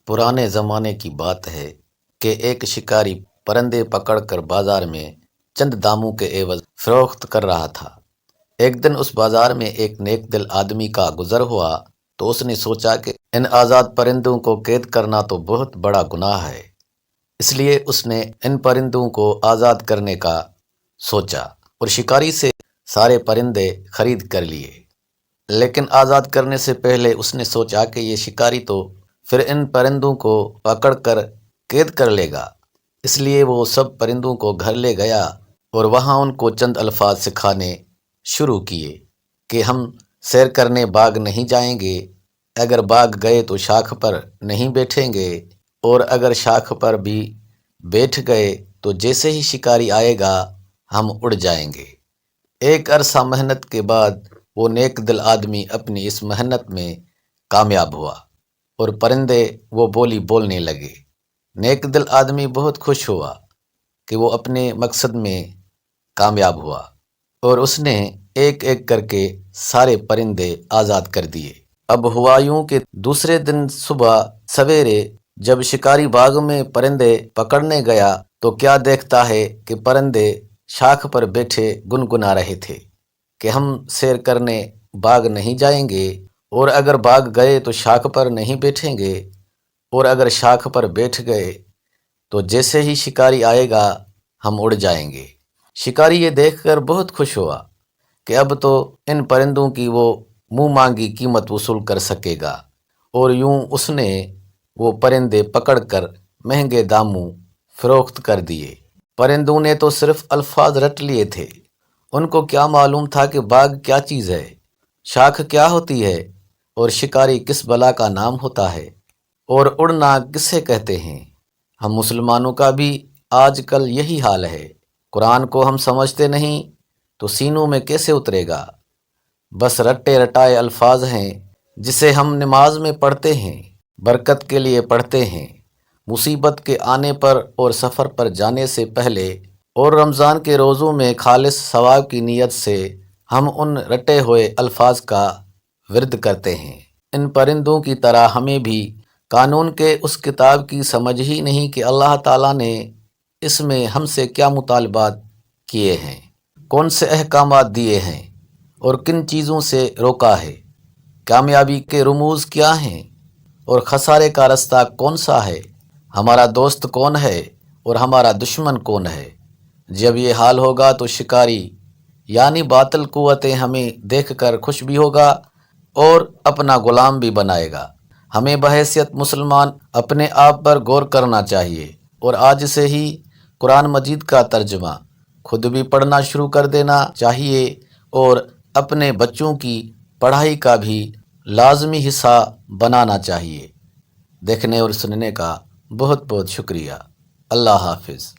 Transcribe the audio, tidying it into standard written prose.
پرانے زمانے کی بات ہے کہ ایک شکاری پرندے پکڑ کر بازار میں چند داموں کے عوض فروخت کر رہا تھا۔ ایک دن اس بازار میں ایک نیک دل آدمی کا گزر ہوا تو اس نے سوچا کہ ان آزاد پرندوں کو قید کرنا تو بہت بڑا گناہ ہے، اس لیے اس نے ان پرندوں کو آزاد کرنے کا سوچا اور شکاری سے سارے پرندے خرید کر لیے۔ لیکن آزاد کرنے سے پہلے اس نے سوچا کہ یہ شکاری تو پھر ان پرندوں کو پکڑ کر قید کر لے گا، اس لیے وہ سب پرندوں کو گھر لے گیا اور وہاں ان کو چند الفاظ سکھانے شروع کیے کہ ہم سیر کرنے باغ نہیں جائیں گے، اگر باغ گئے تو شاخ پر نہیں بیٹھیں گے، اور اگر شاخ پر بھی بیٹھ گئے تو جیسے ہی شکاری آئے گا ہم اڑ جائیں گے۔ ایک عرصہ محنت کے بعد وہ نیک دل آدمی اپنی اس محنت میں کامیاب ہوا اور پرندے وہ بولی بولنے لگے۔ نیک دل آدمی بہت خوش ہوا کہ وہ اپنے مقصد میں کامیاب ہوا اور اس نے ایک ایک کر کے سارے پرندے آزاد کر دیے۔ اب ہوا یوں کہ دوسرے دن صبح سویرے جب شکاری باغ میں پرندے پکڑنے گیا تو کیا دیکھتا ہے کہ پرندے شاخ پر بیٹھے گنگنا رہے تھے کہ ہم سیر کرنے باغ نہیں جائیں گے، اور اگر باغ گئے تو شاخ پر نہیں بیٹھیں گے، اور اگر شاخ پر بیٹھ گئے تو جیسے ہی شکاری آئے گا ہم اڑ جائیں گے۔ شکاری یہ دیکھ کر بہت خوش ہوا کہ اب تو ان پرندوں کی وہ منہ مانگی قیمت وصول کر سکے گا، اور یوں اس نے وہ پرندے پکڑ کر مہنگے داموں فروخت کر دیے۔ پرندوں نے تو صرف الفاظ رٹ لیے تھے، ان کو کیا معلوم تھا کہ باغ کیا چیز ہے، شاخ کیا ہوتی ہے، اور شکاری کس بلا کا نام ہوتا ہے، اور اڑنا کسے کہتے ہیں۔ ہم مسلمانوں کا بھی آج کل یہی حال ہے، قرآن کو ہم سمجھتے نہیں تو سینوں میں کیسے اترے گا؟ بس رٹے رٹائے الفاظ ہیں جسے ہم نماز میں پڑھتے ہیں، برکت کے لیے پڑھتے ہیں، مصیبت کے آنے پر اور سفر پر جانے سے پہلے، اور رمضان کے روزوں میں خالص ثواب کی نیت سے ہم ان رٹے ہوئے الفاظ کا ورد کرتے ہیں۔ ان پرندوں کی طرح ہمیں بھی قانون کے اس کتاب کی سمجھ ہی نہیں کہ اللہ تعالیٰ نے اس میں ہم سے کیا مطالبات کیے ہیں، کون سے احکامات دیے ہیں اور کن چیزوں سے روکا ہے، کامیابی کے رموز کیا ہیں اور خسارے کا رستہ کون سا ہے، ہمارا دوست کون ہے اور ہمارا دشمن کون ہے۔ جب یہ حال ہوگا تو شکاری یعنی باطل قوتیں ہمیں دیکھ کر خوش بھی ہوگا اور اپنا غلام بھی بنائے گا۔ ہمیں بحیثیت مسلمان اپنے آپ پر غور کرنا چاہیے اور آج سے ہی قرآن مجید کا ترجمہ خود بھی پڑھنا شروع کر دینا چاہیے اور اپنے بچوں کی پڑھائی کا بھی لازمی حصہ بنانا چاہیے۔ دیکھنے اور سننے کا بہت بہت شکریہ۔ اللہ حافظ۔